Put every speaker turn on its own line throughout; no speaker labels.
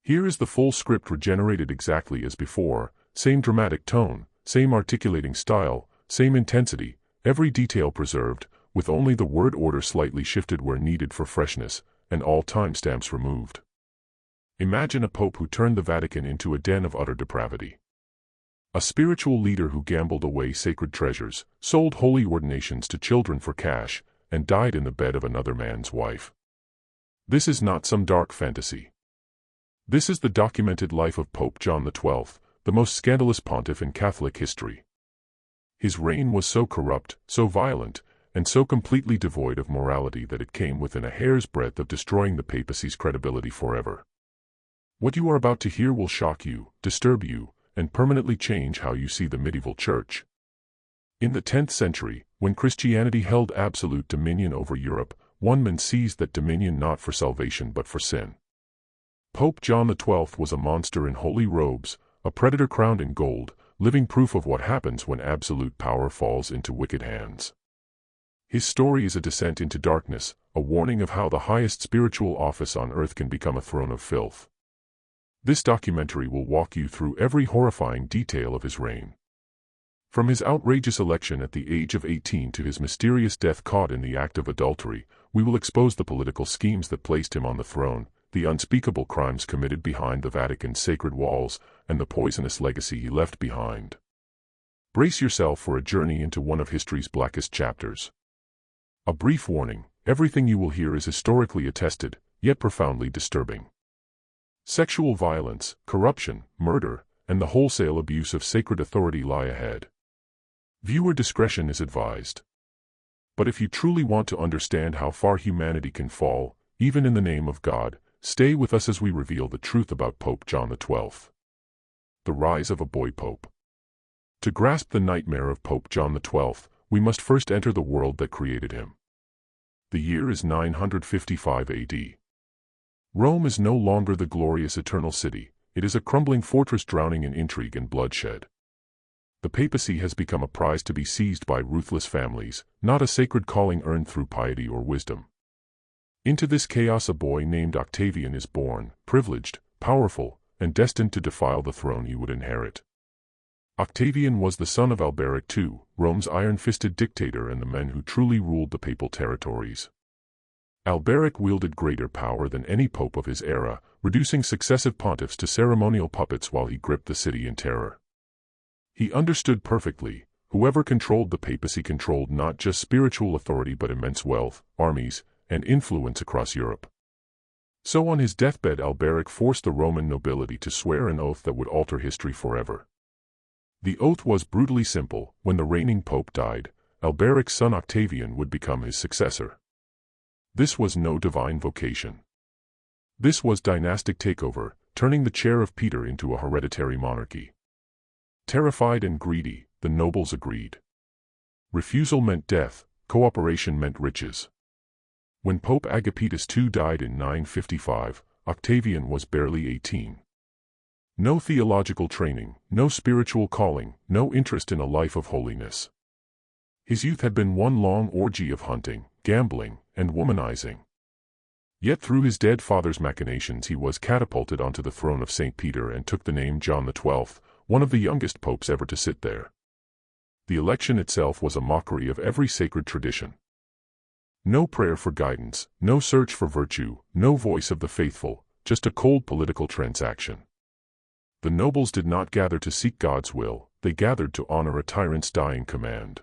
Here is the full script regenerated exactly as before, same dramatic tone, same articulating style, same intensity, every detail preserved, with only the word order slightly shifted where needed for freshness, and all timestamps removed. Imagine a pope who turned the Vatican into a den of utter depravity. A spiritual leader who gambled away sacred treasures, sold holy ordinations to children for cash, and died in the bed of another man's wife. This is not some dark fantasy. This is the documented life of Pope John XII, the most scandalous pontiff in Catholic history. His reign was so corrupt, so violent, and so completely devoid of morality that it came within a hair's breadth of destroying the papacy's credibility forever. What you are about to hear will shock you, disturb you, and permanently change how you see the medieval church. In the 10th century, when Christianity held absolute dominion over Europe, one man seized that dominion not for salvation but for sin. Pope John XII was a monster in holy robes, a predator crowned in gold, living proof of what happens when absolute power falls into wicked hands. His story is a descent into darkness, a warning of how the highest spiritual office on earth can become a throne of filth. This documentary will walk you through every horrifying detail of his reign. From his outrageous election at the age of 18 to his mysterious death caught in the act of adultery, we will expose the political schemes that placed him on the throne, the unspeakable crimes committed behind the Vatican's sacred walls, and the poisonous legacy he left behind. Brace yourself for a journey into one of history's blackest chapters. A brief warning, everything you will hear is historically attested, yet profoundly disturbing. Sexual violence, corruption, murder, and the wholesale abuse of sacred authority lie ahead. Viewer discretion is advised. But if you truly want to understand how far humanity can fall, even in the name of God, stay with us as we reveal the truth about Pope John XII. The rise of a boy pope. To grasp the nightmare of Pope John XII, we must first enter the world that created him. The year is 955 AD. Rome is no longer the glorious eternal city, it is a crumbling fortress drowning in intrigue and bloodshed. The papacy has become a prize to be seized by ruthless families, not a sacred calling earned through piety or wisdom. Into this chaos a boy named Octavian is born, privileged, powerful, and destined to defile the throne he would inherit. Octavian was the son of Alberic II, Rome's iron-fisted dictator and the man who truly ruled the papal territories. Alberic wielded greater power than any pope of his era, reducing successive pontiffs to ceremonial puppets while he gripped the city in terror. He understood perfectly, whoever controlled the papacy controlled not just spiritual authority but immense wealth, armies, and influence across Europe. So on his deathbed Alberic forced the Roman nobility to swear an oath that would alter history forever. The oath was brutally simple: when the reigning pope died, Alberic's son Octavian would become his successor. This was no divine vocation. This was dynastic takeover, turning the chair of Peter into a hereditary monarchy. Terrified and greedy, the nobles agreed. Refusal meant death, cooperation meant riches. When Pope Agapetus II died in 955, Octavian was barely 18. No theological training, no spiritual calling, no interest in a life of holiness. His youth had been one long orgy of hunting, gambling, and womanizing. Yet through his dead father's machinations he was catapulted onto the throne of St. Peter and took the name John XII, one of the youngest popes ever to sit there. The election itself was a mockery of every sacred tradition. No prayer for guidance, no search for virtue, no voice of the faithful, just a cold political transaction. The nobles did not gather to seek God's will, they gathered to honor a tyrant's dying command.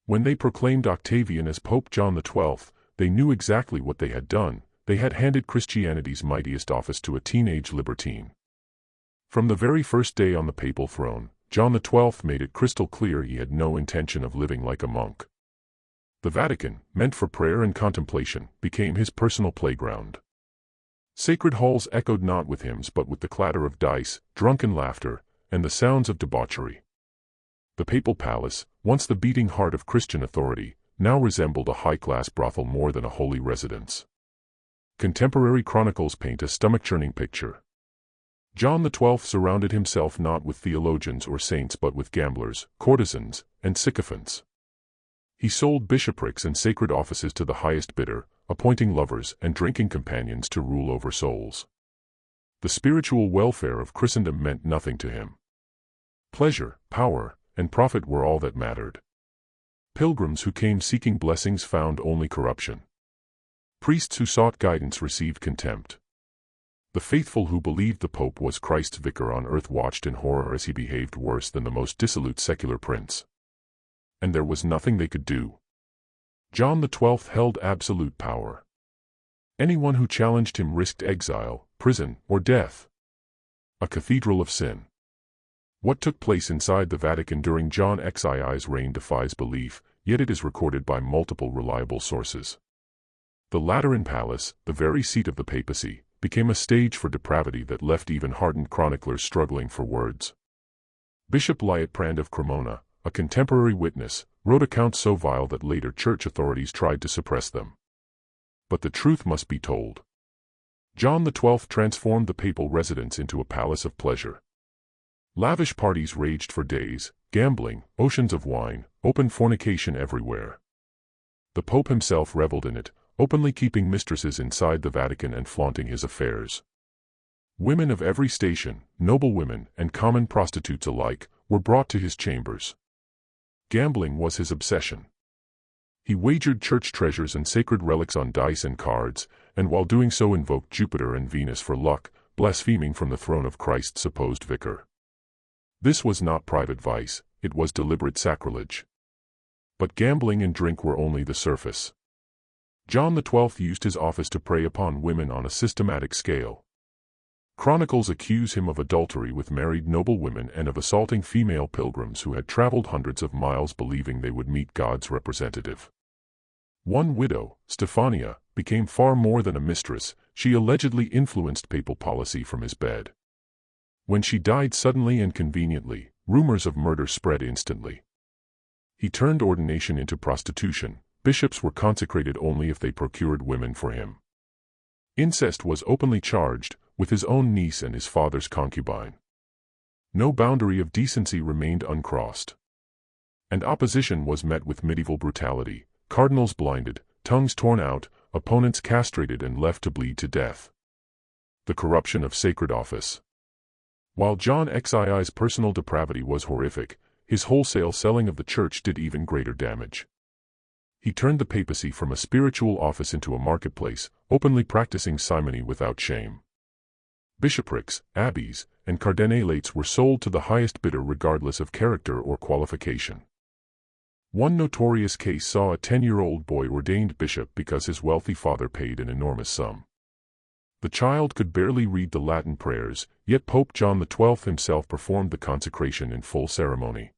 When they proclaimed Octavian as Pope John XII, they knew exactly what they had done: they had handed Christianity's mightiest office to a teenage libertine. From the very first day on the papal throne, John XII made it crystal clear he had no intention of living like a monk. The Vatican, meant for prayer and contemplation, became his personal playground. Sacred halls echoed not with hymns but with the clatter of dice, drunken laughter, and the sounds of debauchery. The papal palace, once the beating heart of Christian authority, now resembled a high-class brothel more than a holy residence. Contemporary chronicles paint a stomach-churning picture. John XII surrounded himself not with theologians or saints but with gamblers, courtesans, and sycophants. He sold bishoprics and sacred offices to the highest bidder, appointing lovers and drinking companions to rule over souls. The spiritual welfare of Christendom meant nothing to him. Pleasure, power, and profit were all that mattered. Pilgrims who came seeking blessings found only corruption. Priests who sought guidance received contempt. The faithful who believed the Pope was Christ's vicar on earth watched in horror as he behaved worse than the most dissolute secular prince. And there was nothing they could do. John XII held absolute power. Anyone who challenged him risked exile, prison, or death. A cathedral of sin. What took place inside the Vatican during John XII's reign defies belief, yet it is recorded by multiple reliable sources. The Lateran Palace, the very seat of the papacy, became a stage for depravity that left even hardened chroniclers struggling for words. Bishop Liutprand of Cremona, a contemporary witness, wrote accounts so vile that later church authorities tried to suppress them. But the truth must be told. John XII transformed the papal residence into a palace of pleasure. Lavish parties raged for days, gambling, oceans of wine, open fornication everywhere. The Pope himself reveled in it, openly keeping mistresses inside the Vatican and flaunting his affairs. Women of every station, noble women and common prostitutes alike, were brought to his chambers. Gambling was his obsession. He wagered church treasures and sacred relics on dice and cards, and while doing so invoked Jupiter and Venus for luck, blaspheming from the throne of Christ's supposed vicar. This was not private vice, it was deliberate sacrilege. But gambling and drink were only the surface. John XII used his office to prey upon women on a systematic scale. Chronicles accuse him of adultery with married noblewomen and of assaulting female pilgrims who had traveled hundreds of miles believing they would meet God's representative. One widow, Stephania, became far more than a mistress. She allegedly influenced papal policy from his bed. When she died suddenly and conveniently, rumors of murder spread instantly. He turned ordination into prostitution. Bishops were consecrated only if they procured women for him. Incest was openly charged, with his own niece and his father's concubine. No boundary of decency remained uncrossed. And opposition was met with medieval brutality, cardinals blinded, tongues torn out, opponents castrated and left to bleed to death. The corruption of sacred office. While John XII's personal depravity was horrific, his wholesale selling of the church did even greater damage. He turned the papacy from a spiritual office into a marketplace, openly practicing simony without shame. Bishoprics, abbeys, and cardinalates were sold to the highest bidder regardless of character or qualification. One notorious case saw a 10-year-old boy ordained bishop because his wealthy father paid an enormous sum. The child could barely read the Latin prayers, yet Pope John XII himself performed the consecration in full ceremony.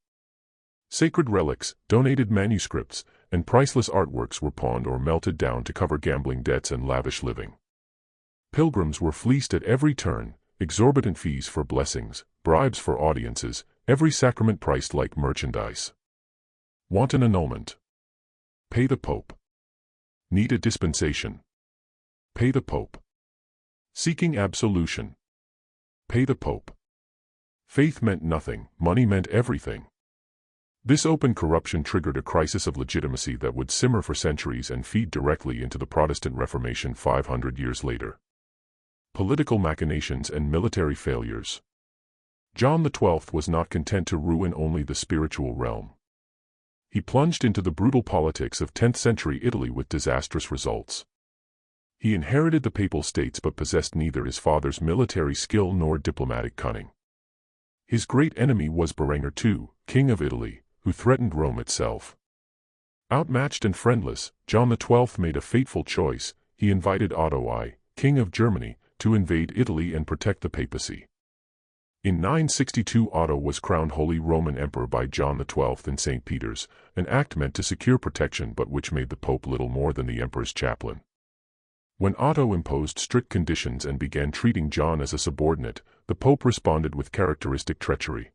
Sacred relics, donated manuscripts, and priceless artworks were pawned or melted down to cover gambling debts and lavish living. Pilgrims were fleeced at every turn, exorbitant fees for blessings, bribes for audiences, every sacrament priced like merchandise. Want an annulment? Pay the Pope. Need a dispensation? Pay the Pope. Seeking absolution? Pay the Pope. Faith meant nothing, money meant everything. This open corruption triggered a crisis of legitimacy that would simmer for centuries and feed directly into the Protestant Reformation 500 years later. Political machinations and military failures. John XII was not content to ruin only the spiritual realm. He plunged into the brutal politics of 10th century Italy with disastrous results. He inherited the papal states but possessed neither his father's military skill nor diplomatic cunning. His great enemy was Berenger II, King of Italy, who threatened Rome itself. Outmatched and friendless, John XII made a fateful choice. He invited Otto I, King of Germany, to invade Italy and protect the papacy. In 962 Otto was crowned Holy Roman Emperor by John XII in St. Peter's, an act meant to secure protection but which made the Pope little more than the emperor's chaplain. When Otto imposed strict conditions and began treating John as a subordinate, the Pope responded with characteristic treachery.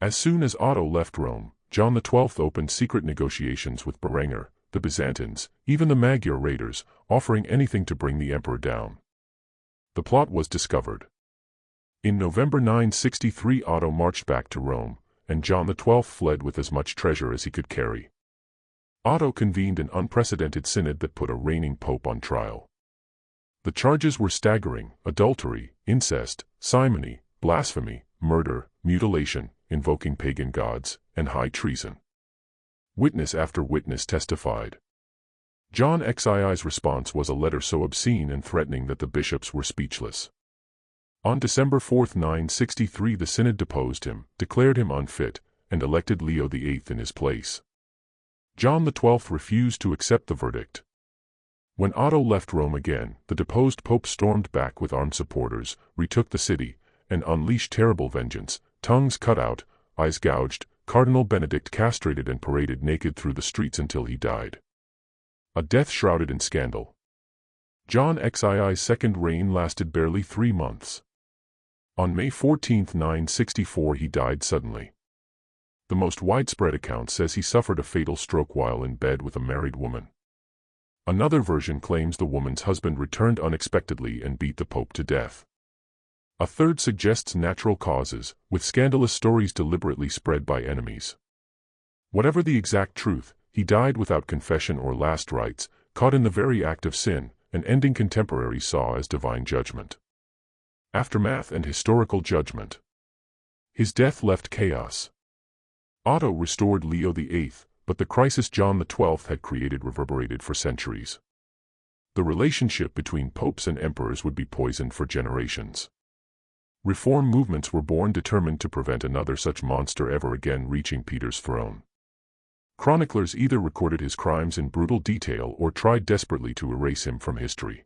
As soon as Otto left Rome, John XII opened secret negotiations with Berenger, the Byzantines, even the Magyar raiders, offering anything to bring the emperor down. The plot was discovered. In November 963 Otto marched back to Rome, and John XII fled with as much treasure as he could carry. Otto convened an unprecedented synod that put a reigning pope on trial. The charges were staggering: adultery, incest, simony, blasphemy, murder, mutilation, invoking pagan gods, and high treason. Witness after witness testified. John XII's response was a letter so obscene and threatening that the bishops were speechless. On December 4, 963, the Synod deposed him, declared him unfit, and elected Leo VIII in his place. John XII refused to accept the verdict. When Otto left Rome again, the deposed pope stormed back with armed supporters, retook the city, and unleashed terrible vengeance: tongues cut out, eyes gouged, Cardinal Benedict castrated and paraded naked through the streets until he died. A death shrouded in scandal. John XII's second reign lasted barely 3 months. On May 14, 964, he died suddenly. The most widespread account says he suffered a fatal stroke while in bed with a married woman. Another version claims the woman's husband returned unexpectedly and beat the pope to death. A third suggests natural causes, with scandalous stories deliberately spread by enemies. Whatever the exact truth, he died without confession or last rites, caught in the very act of sin, an ending contemporaries saw as divine judgment. Aftermath and historical judgment. His death left chaos. Otto restored Leo VIII, but the crisis John XII had created reverberated for centuries. The relationship between popes and emperors would be poisoned for generations. Reform movements were born determined to prevent another such monster ever again reaching Peter's throne. Chroniclers either recorded his crimes in brutal detail or tried desperately to erase him from history.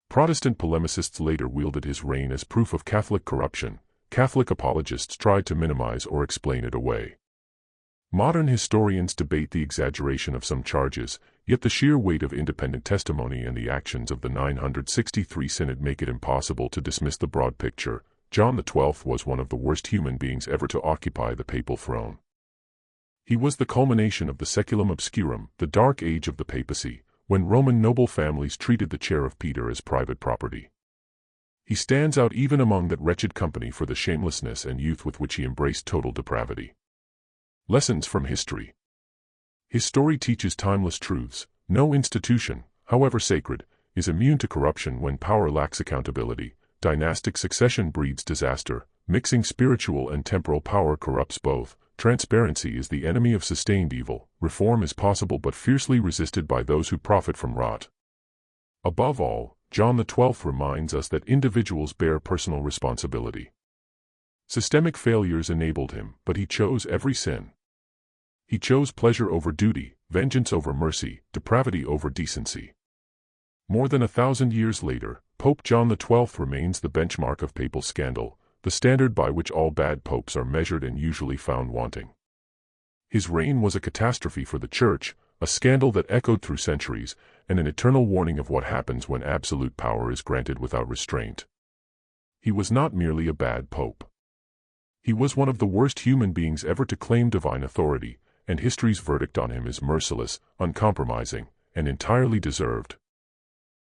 Protestant polemicists later wielded his reign as proof of Catholic corruption. Catholic apologists tried to minimize or explain it away. Modern historians debate the exaggeration of some charges, yet the sheer weight of independent testimony and the actions of the 963 Synod make it impossible to dismiss the broad picture. John XII was one of the worst human beings ever to occupy the papal throne. He was the culmination of the Saeculum Obscurum, the dark age of the papacy, when Roman noble families treated the chair of Peter as private property. He stands out even among that wretched company for the shamelessness and youth with which he embraced total depravity. Lessons from history. His story teaches timeless truths. No institution, however sacred, is immune to corruption when power lacks accountability. Dynastic succession breeds disaster. Mixing spiritual and temporal power corrupts both. Transparency is the enemy of sustained evil. Reform is possible but fiercely resisted by those who profit from rot. Above all, John XII reminds us that individuals bear personal responsibility. Systemic failures enabled him, but he chose every sin. He chose pleasure over duty, vengeance over mercy, depravity over decency. More than 1,000 years later, Pope John XII remains the benchmark of papal scandal, the standard by which all bad popes are measured and usually found wanting. His reign was a catastrophe for the Church, a scandal that echoed through centuries, and an eternal warning of what happens when absolute power is granted without restraint. He was not merely a bad pope. He was one of the worst human beings ever to claim divine authority, and history's verdict on him is merciless, uncompromising, and entirely deserved.